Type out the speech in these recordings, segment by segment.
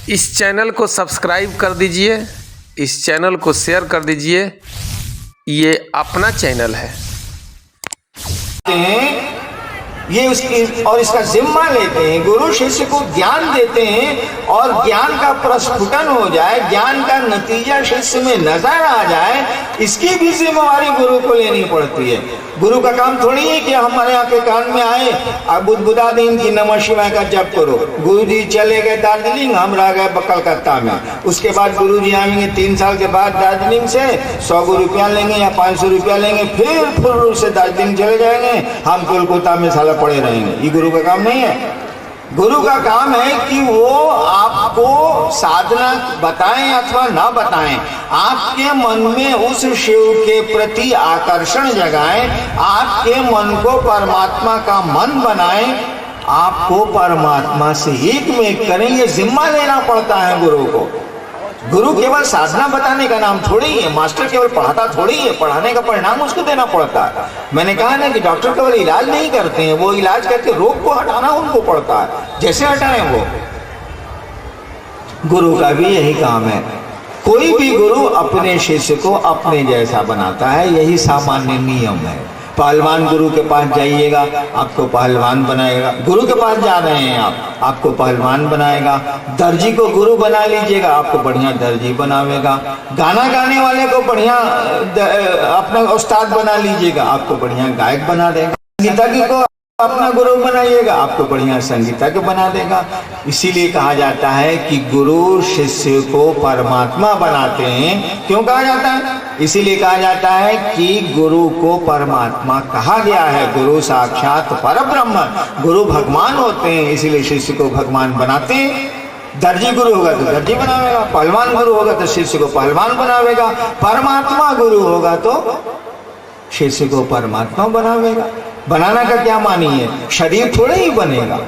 इस चैनल को सब्सक्राइब कर दीजिए, इस चैनल को शेयर कर दीजिए। ये अपना चैनल है। ये उसकी और इसका जिम्मा लेते हैं, गुरु शिष्य को ज्ञान देते हैं और ज्ञान का प्रस्फुटन हो जाए, ज्ञान का नतीजा शिष्य में नजर आ जाए, इसकी भी जिम्मेवारी गुरु को लेनी पड़ती है। गुरु का काम थोड़ी है कि हमारे यहाँ के कान में आए अब बुद्धबुदा दिन की नमः शिवाय का जप करो। गुरु जी चले गए दार्जिलिंग, हम रह गए कलकत्ता में। उसके बाद गुरु जी आएंगे 3 साल के बाद दार्जिलिंग से, 100 रुपया लेंगे या 500 रुपया लेंगे, फिर से दार्जिलिंग चले जाएंगे, हम कोलकाता में साला पड़े रहेंगे। ये गुरु का काम नहीं है। गुरु का काम है कि वो आपको साधना बताएं अथवा ना बताएं, आपके मन में उस शिव के प्रति आकर्षण जगाएं, आपके मन को परमात्मा का मन बनाएं, आपको परमात्मा से एक में एक करें। ये जिम्मा लेना पड़ता है गुरु को। गुरु केवल साधना बताने का नाम थोड़ी है, मास्टर केवल पढ़ाता थोड़ी है, पढ़ाने का परिणाम उसको देना पड़ता है। मैंने कहा ना कि डॉक्टर केवल इलाज नहीं करते हैं, वो इलाज करके रोग को हटाना उनको पड़ता है, जैसे हटाएं वो। गुरु का भी यही काम है। कोई भी गुरु अपने शिष्य को अपने जैसा बनाता है, यही सामान्य नियम है। पहलवान गुरु के पास जाइएगा, आपको पहलवान बनाएगा। गुरु के पास जा रहे हैं आप, आपको पहलवान बनाएगा। दर्जी को गुरु बना लीजिएगा, आपको बढ़िया दर्जी बनावेगा। गाना गाने वाले को बढ़िया अपना उस्ताद बना लीजिएगा, आपको बढ़िया गायक बना देगा। संगीतज्ञ को अपना गुरु बनाइएगा, आपको बढ़िया संगीतज्ञ बना देगा। इसीलिए कहा जाता है कि गुरु शिष्य को परमात्मा बनाते हैं। क्यों कहा जाता है? इसीलिए कहा जाता है कि गुरु को परमात्मा कहा गया है। गुरु साक्षात परब्रह्म, गुरु भगवान होते हैं, इसीलिए शिष्य को भगवान बनाते हैं। दर्जी गुरु होगा तो दर्जी बनावेगा, पहलवान गुरु होगा तो शिष्य को पहलवान बनावेगा, परमात्मा गुरु होगा तो शिष्य को परमात्मा बनावेगा। बनाना का क्या मानी है? शरीर थोड़े ही बनेगा,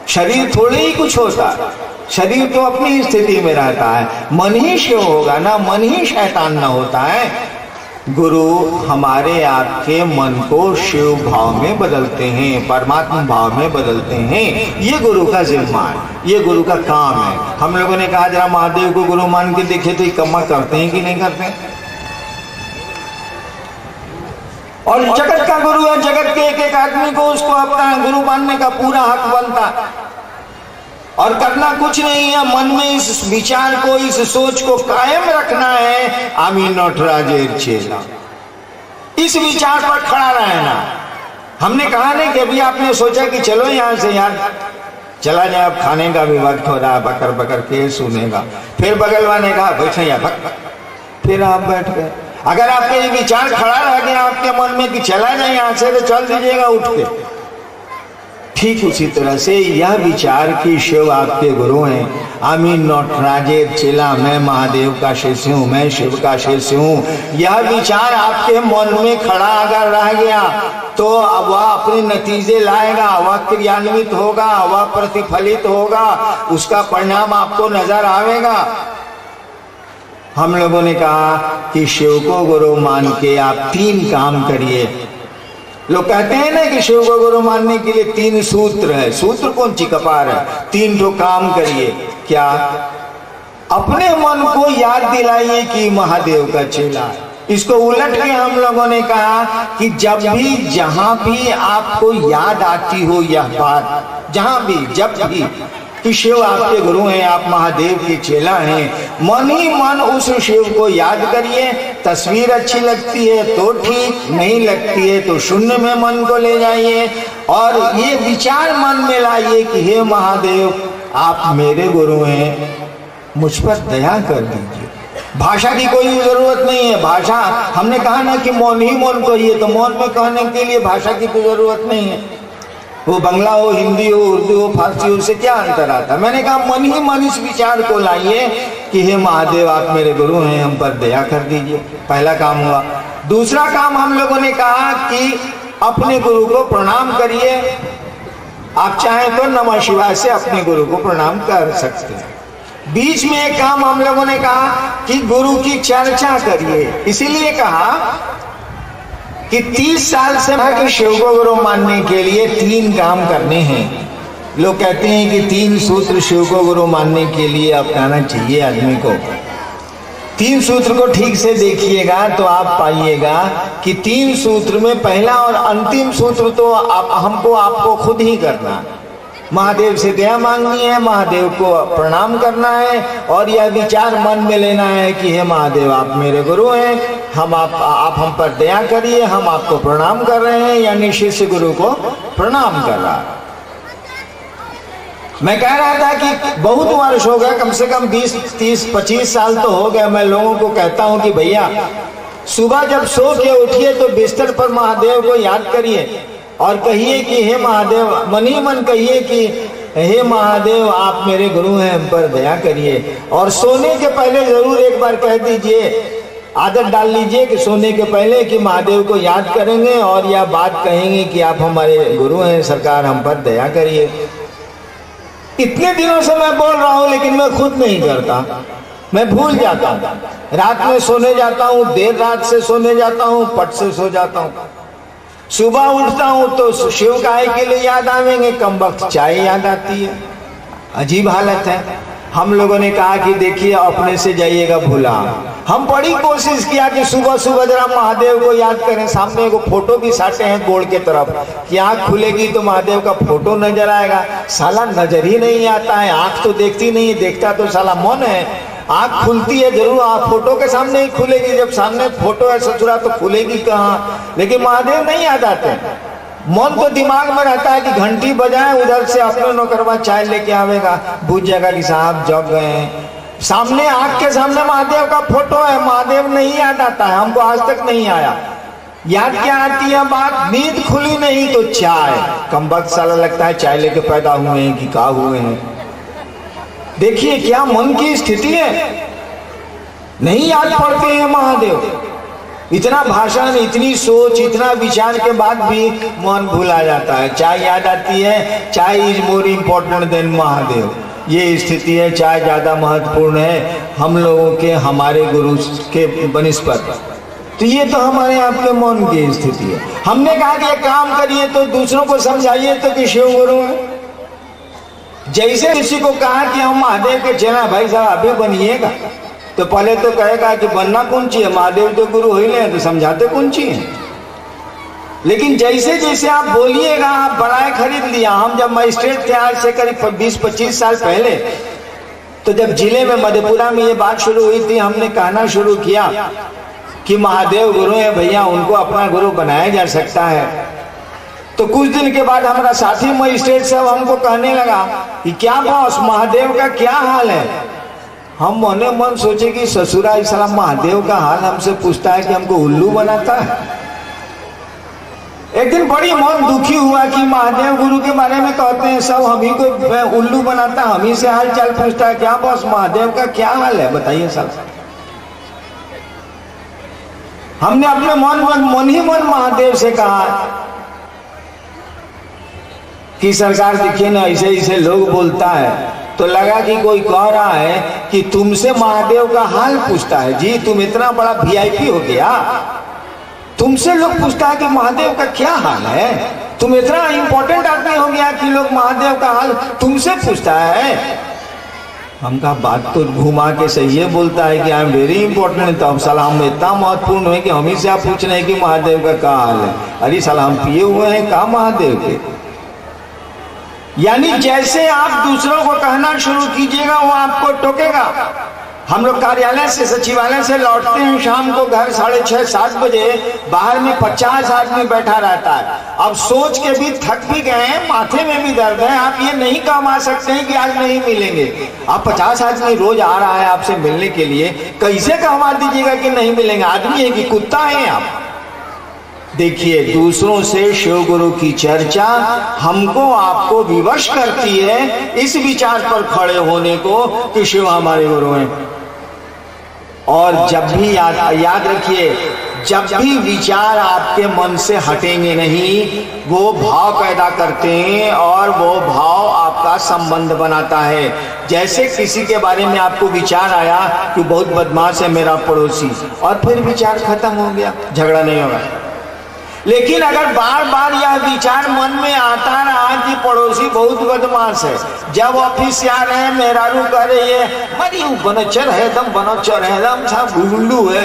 शरीर थोड़े ही कुछ होता है, शरीर तो अपनी स्थिति में रहता है। मन ही शिव होगा ना, मन ही शैतान ना होता है। गुरु हमारे आपके मन को शिव भाव में बदलते हैं, परमात्मा भाव में बदलते हैं। ये गुरु का जिम्मा है, ये गुरु का काम है। हम लोगों ने कहा जरा महादेव को गुरु मान के देखे तो ये कम्मा करते हैं कि नहीं करते हैं? और जगत का गुरु है, जगत के एक एक आदमी को उसको अपना गुरु मानने का पूरा हक बनता है। और करना कुछ नहीं है, मन में इस विचार को, इस सोच को कायम रखना है। आमी नटराजेर चेला, इस विचार पर खड़ा रहना। हमने कहा नहीं कि अभी आपने सोचा कि चलो यहां से यार चला जाए, अब खाने का भी वक्त हो रहा है, बकर बकर के सुनेगा। फिर बगल वाले कहा बैठे या फिर आप बैठ गए। अगर आपका ये विचार खड़ा रह गया आपके मन में कि चला जाए यहां से, तो चल दीजिएगा उठ के। ठीक उसी तरह से यह विचार कि शिव आपके गुरु हैं, आमी नटराजेर चेला, मैं महादेव का शिष्य हूं, मैं शिव का शिष्य हूं, यह विचार आपके मन में खड़ा अगर रह गया तो वह अपने नतीजे लाएगा, वह क्रियान्वित होगा, वह प्रतिफलित होगा, उसका परिणाम आपको नजर आवेगा। हम लोगों ने कहा कि शिव को गुरु मान के आप 3 काम करिए। लोग कहते हैं ना कि शिव को गुरु मानने के लिए 3 सूत्र है। सूत्र कौन ची कपार है? 3 तो काम करिए। क्या? अपने मन को याद दिलाइए कि महादेव का चेला है। इसको उलट के हम लोगों ने कहा कि जब भी जहां भी आपको याद आती हो यह बात, जहां भी जब भी कि शिव आपके गुरु हैं, आप महादेव के चेला हैं, मन ही मन उस शिव को याद करिए। तस्वीर अच्छी लगती है तो ठीक, नहीं लगती है तो शून्य में मन को ले जाइए और ये विचार मन में लाइए कि हे महादेव, आप मेरे गुरु हैं, मुझ पर दया कर दीजिए। भाषा की कोई जरूरत नहीं है। भाषा हमने कहा ना कि मौन ही मौन कहिए, तो मौन में कहने के लिए भाषा की कोई जरूरत नहीं है। वो बंगला हो, हिंदी हो, उर्दू हो, फारसी हो, उससे क्या अंतर आता? मैंने कहा मन ही मन इस विचार को लाइए कि हे महादेव, आप मेरे गुरु हैं, हम पर दया कर दीजिए। पहला काम हुआ। दूसरा काम हम लोगों ने कहा कि अपने गुरु को प्रणाम करिए। आप चाहें तो नमः शिवाय से अपने गुरु को प्रणाम कर सकते हैं। बीच में एक काम हम लोगों ने कहा कि गुरु की चर्चा करिए। इसीलिए कहा कि 30 साल से मैं शिव को गुरु मानने के लिए 3 काम करने हैं। लोग कहते हैं कि 3 सूत्र शिव को गुरु मानने के लिए अपनाना चाहिए आदमी को। 3 सूत्र को ठीक से देखिएगा तो आप पाइएगा कि 3 सूत्र में पहला और अंतिम सूत्र तो हमको आपको खुद ही करना, महादेव से दया मांगनी है, महादेव को प्रणाम करना है और यह विचार मन में लेना है कि हे महादेव आप मेरे गुरु हैं, आप हम पर दया करिए, हम आपको प्रणाम कर रहे हैं, यानी शिष्य गुरु को प्रणाम कर रहा है। मैं कह रहा था कि बहुत वर्ष हो गए, कम से कम 20, 30, 25 साल तो हो गए, मैं लोगों को कहता हूं कि भैया सुबह जब सो के उठिए तो बिस्तर पर महादेव को याद करिए और कहिए कि हे महादेव, मन ही मन कहिए कि हे महादेव आप मेरे गुरु हैं, हम पर दया करिए। और सोने के पहले जरूर एक बार कह दीजिए, आदत डाल लीजिए कि सोने के पहले कि महादेव को याद करेंगे और यह बात कहेंगे कि आप हमारे गुरु हैं, सरकार हम पर दया करिए। इतने दिनों से मैं बोल रहा हूं लेकिन मैं खुद नहीं करता, मैं भूल जाता हूं। रात में सोने जाता हूं, देर रात से सोने जाता हूं, पट से सो जाता हूं। सुबह उठता हूं तो शिव काय के लिए याद आवेंगे, कम वक्त चाय याद आती है। अजीब हालत है। हम लोगों ने कहा कि देखिए अपने से जाइएगा भूला। हम बड़ी कोशिश किया कि सुबह सुबह जरा महादेव को याद करें, सामने को फोटो भी साटे हैं गोड़ के तरफ कि आंख खुलेगी तो महादेव का फोटो नजर आएगा। साला नजर ही नहीं आता है, आंख तो देखती नहीं है, देखता तो साला मन है। आंख खुलती है जरूर, आप फोटो के सामने ही खुलेगी, जब सामने फोटो है ससुरा तो खुलेगी कहाँ। लेकिन महादेव नहीं याद आते। मन तो दिमाग में रहता है कि घंटी बजाए, उधर से अपने नौकरवा चाय लेके आवेगा, बुझ जाएगा कि साहब जग गए हैं। सामने आंख के सामने महादेव का फोटो है, महादेव नहीं याद आता है, हमको आज तक नहीं आया। याद क्या आती है बात, नींद खुली नहीं तो चाय, कम वक्त साला लगता है चाय लेके पैदा हुए हैं कि क्या हुए हैं। देखिए क्या मन की स्थिति है, नहीं याद पड़ते हैं महादेव। इतना भाषण, इतनी सोच, इतना विचार के बाद भी मन भूला जाता है। चाय याद आती है, चाय is more important then Mahadev. ये स्थिति है, चाय ज्यादा महत्वपूर्ण है हम लोगों के, हमारे गुरु के बनिस्पत। तो ये तो हमारे आपके मन की स्थिति है। हमने कहा कि एक काम करिए तो दूसरों को समझाइए तो कि शिव गुरु है। जैसे किसी को कहा कि हम महादेव के चेला, भाई साहब अभी बनिएगा, तो पहले तो कहेगा कि बनना कौन चाहिए, महादेव तो गुरु ही नहीं, तो समझाते कौन चाहिए। लेकिन जैसे जैसे आप बोलिएगा, आप बड़ाई खरीद लिया। हम जब मजिस्ट्रेट थे आज से करीब 20-25 साल पहले, तो जब जिले में मधेपुरा में ये बात शुरू हुई थी, हमने कहना शुरू किया कि महादेव गुरु है भैया, उनको अपना गुरु बनाया जा सकता है। तो कुछ दिन के बाद हमारा साथी मजिस्ट्रेट साहब हमको कहने लगा कि क्या बॉस, महादेव का क्या हाल है। हम मने मन सोचे कि ससुरा इस्लाम महादेव का हाल हमसे पूछता है कि हमको उल्लू बनाता है। एक दिन बड़ी मन दुखी हुआ कि महादेव गुरु के बारे में कहते हैं सब हम ही को उल्लू बनाता, हम ही से हाल चाल पूछता है। क्या बॉस, महादेव का क्या हाल है बताइए साहब। हमने अपने मन ही मन महादेव से कहा कि सरकार देखिए ना, ऐसे ऐसे लोग बोलता है। तो लगा कि कोई कह रहा है कि तुमसे महादेव का हाल पूछता है। जी तुम इतना बड़ा वीआईपी हो गया, तुमसे लोग पूछता है कि महादेव का क्या हाल है। तुम इतना इंपॉर्टेंट आदमी हो गया कि लोग महादेव का हाल तुमसे पूछता है। हम कहा बात तो घुमा के सही है, बोलता है कि आई एम वेरी इंपॉर्टेंट। तो अब साला हम इतना महत्वपूर्ण है कि हम ही से आप पूछ रहे हैं कि महादेव का क्या हाल है। अरे साला हम पिए हुए हैं कहा महादेव के। यानी जैसे आप दूसरों को कहना शुरू कीजिएगा वो आपको टोकेगा। हम लोग कार्यालय से, सचिवालय से लौटते हैं शाम को घर 6:30-7 बजे, बाहर में 50 आदमी बैठा रहता है। अब सोच के भी थक भी गए हैं, माथे में भी दर्द है। आप ये नहीं कमा सकते हैं कि आज नहीं मिलेंगे। आप 50 आदमी रोज आ रहा है आपसे मिलने के लिए, कैसे कहवा दीजिएगा कि नहीं मिलेंगे। आदमी है कि कुत्ता है आप। देखिए दूसरों से शिव गुरु की चर्चा हमको आपको विवश करती है इस विचार पर खड़े होने को कि शिव हमारे गुरु हैं। और जब भी याद रखिए, जब भी विचार आपके मन से हटेंगे नहीं, वो भाव पैदा करते हैं और वो भाव आपका संबंध बनाता है। जैसे किसी के बारे में आपको विचार आया कि बहुत बदमाश है मेरा पड़ोसी, और फिर विचार खत्म हो गया, झगड़ा नहीं होगा। लेकिन अगर बार बार यह विचार मन में आता रहा कि पड़ोसी बहुत बदमाश है, जब ऑफिस से आ रहे हैं मेहरारू कह रही है मरी बनचर है दम साहब गुल्लू है,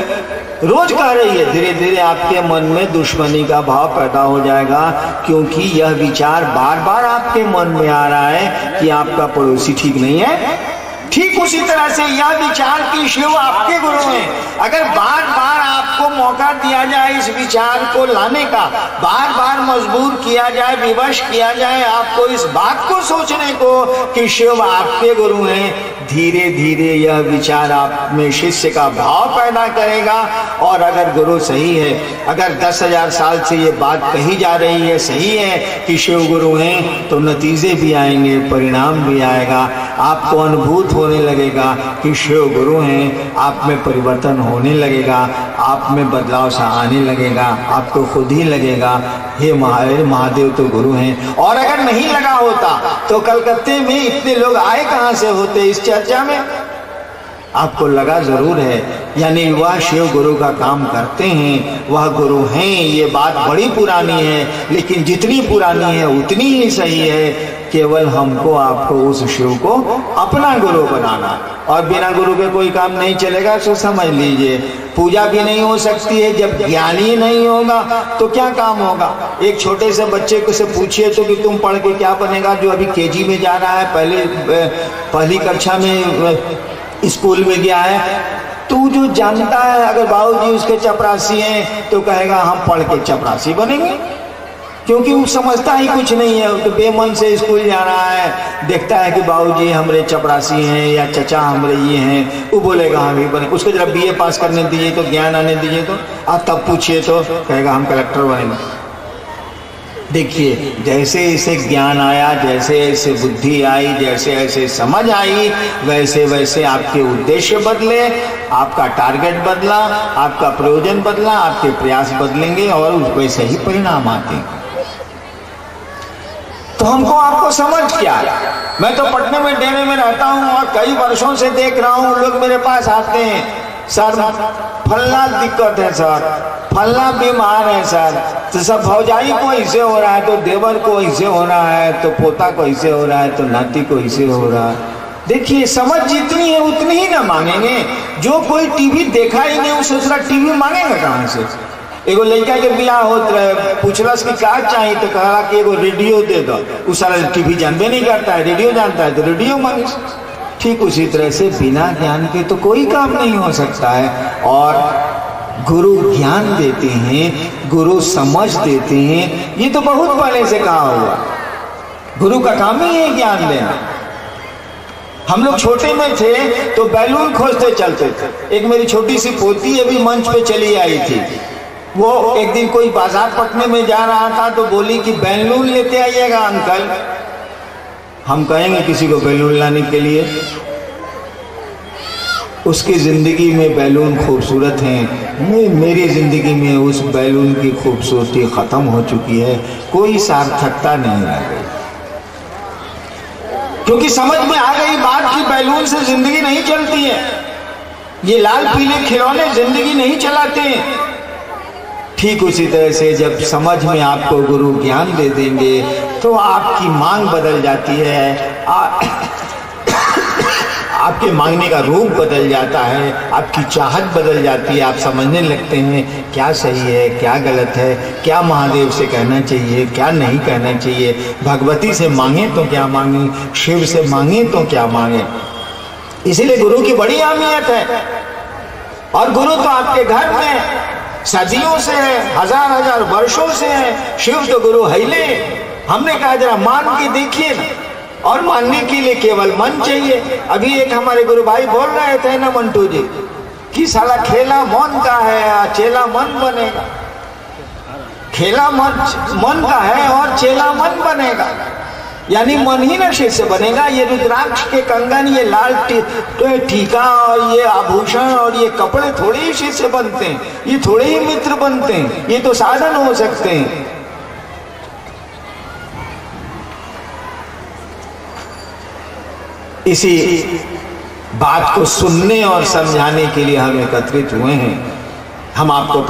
रोज कह रही है, धीरे धीरे आपके मन में दुश्मनी का भाव पैदा हो जाएगा, क्योंकि यह विचार बार बार आपके मन में आ रहा है कि आपका पड़ोसी ठीक नहीं है। ठीक उसी तरह से यह विचार कि शिव आपके गुरु हैं, अगर बार बार आपको मौका दिया जाए इस विचार को लाने का, बार बार मजबूर किया जाए, विवश किया जाए आपको इस बात को सोचने को कि शिव आपके गुरु हैं, धीरे धीरे यह विचार आप में शिष्य का भाव पैदा करेगा। और अगर गुरु सही है, अगर 10,000 साल से ये बात कही जा रही है सही है कि शिव गुरु हैं, तो नतीजे भी आएंगे, परिणाम भी आएगा, आपको अनुभूत होने लगेगा कि शिव गुरु हैं, आप में परिवर्तन होने लगेगा, आप में बदलाव सा आने लगेगा, आपको खुद ही लगेगा हे महादेव तो गुरु हैं। और अगर नहीं लगा होता तो कलकत्ते में इतने लोग आए कहाँ से होते इस चर्चा में? आपको लगा जरूर है, यानी वह शिव गुरु का काम करते हैं, वह गुरु हैं, ये बात बड़ी पुरानी है, लेकिन जितनी पुरानी है उतनी ही सही है, केवल हमको आपको उस शिव को अपना गुरु बनाना, और बिना गुरु के कोई काम नहीं चलेगा। सो समझ लीजिए, पूजा भी नहीं हो सकती है, जब ज्ञान ही नहीं होगा तो क्या काम होगा। एक छोटे से बच्चे को से पूछिए तो कि तुम पढ़ के क्या बनेगा, जो अभी केजी में जा रहा है, पहली कक्षा में स्कूल में गया है, तू जो जानता है अगर बाबूजी उसके चपरासी हैं तो कहेगा हम पढ़ के चपरासी बनेंगे, क्योंकि वो समझता ही कुछ नहीं है, तो बेमन से स्कूल जा रहा है, देखता है कि बाबूजी हमरे चपरासी हैं या चचा हमरे ये हैं, वो बोलेगा हम ही बने। उसको जरा बीए पास करने दीजिए तो, ज्ञान आने दीजिए तो, आप तब पूछिए तो कहेगा हम कलेक्टर बनेंगे। देखिए, जैसे ऐसे ज्ञान आया, जैसे ऐसे बुद्धि आई, जैसे ऐसे समझ आई, वैसे वैसे आपके उद्देश्य बदले, आपका टारगेट बदला, आपका प्रयोजन बदला, आपके प्रयास बदलेंगे और वैसे ही परिणाम आते हैं। तो हमको आपको समझ क्या है? मैं तो पटना में डेरे में रहता हूँ और कई वर्षों से देख रहा हूँ, लोग मेरे पास आते हैं, सर फलना दिक्कत है सर, फलना बीमार है सर, तो सब भौजाई को ऐसे हो रहा है, तो देवर को ऐसे हो रहा है, तो पोता को ऐसे हो रहा है, तो नाती को ऐसे हो रहा है। देखिए, समझ जितनी है उतनी ही ना मांगेंगे। जो कोई टीवी देखा ही नहीं उसे दूसरा टीवी मांगेगा कहाँ से? एगो लड़का के बियाह होत रहे, पूछलस कि क्या चाहिए, तो कहा कि एगो रेडियो दे दो। वो सारा टीवी जानबे नहीं करता है, रेडियो जानता है तो रेडियो मांगे। ठीक उसी तरह से बिना ज्ञान के तो कोई काम नहीं हो सकता है। और गुरु ज्ञान देते हैं, गुरु समझ देते हैं, ये तो बहुत पहले से कहा हुआ। गुरु का काम ही है ज्ञान देना। हम लोग छोटे में थे तो बैलून खोजते चलते थे। एक मेरी छोटी सी पोती अभी मंच पे चली आई थी, वो एक दिन कोई बाजार पटने में जा रहा था तो बोली कि बैलून लेते आइएगा अंकल। हम कहेंगे किसी को बैलून लाने के लिए? उसकी जिंदगी में बैलून खूबसूरत हैं, मेरी जिंदगी में उस बैलून की खूबसूरती खत्म हो चुकी है, कोई सार्थकता नहीं रह गई, क्योंकि समझ में आ गई बात कि बैलून से जिंदगी नहीं चलती है, ये लाल पीले खिलौने जिंदगी नहीं चलाते हैं। ठीक उसी तरह से जब समझ में आपको गुरु ज्ञान दे देंगे तो आपकी मांग बदल जाती है, आपके मांगने का रूप बदल जाता है, आपकी चाहत बदल जाती है, आप समझने लगते हैं क्या सही है क्या गलत है, क्या महादेव से कहना चाहिए क्या नहीं कहना चाहिए, भगवती से मांगे तो क्या मांगे, शिव से मांगे तो क्या मांगे। इसीलिए गुरु की बड़ी अहमियत है। और गुरु तो आपके घर में सदियों से है, हजार हजार वर्षों से है। शिव तो गुरु है ले। हमने कहा जरा मान के देखिए ना, और मानने के लिए केवल मन चाहिए। अभी एक हमारे गुरु भाई बोल रहे थे ना मंटू जी कि साला खेला मन का है चेला मन बनेगा। खेला मन का है और चेला मन बनेगा, यानी मन ही नशे से बनेगा। ये रुद्राक्ष के कंगन, ये लाल टीका और ये आभूषण और ये कपड़े थोड़े ही इसी से बनते हैं, ये थोड़े ही मित्र बनते हैं, ये तो साधन हो सकते हैं। इसी बात को सुनने और समझाने के लिए हम एकत्रित हुए हैं। हम आपको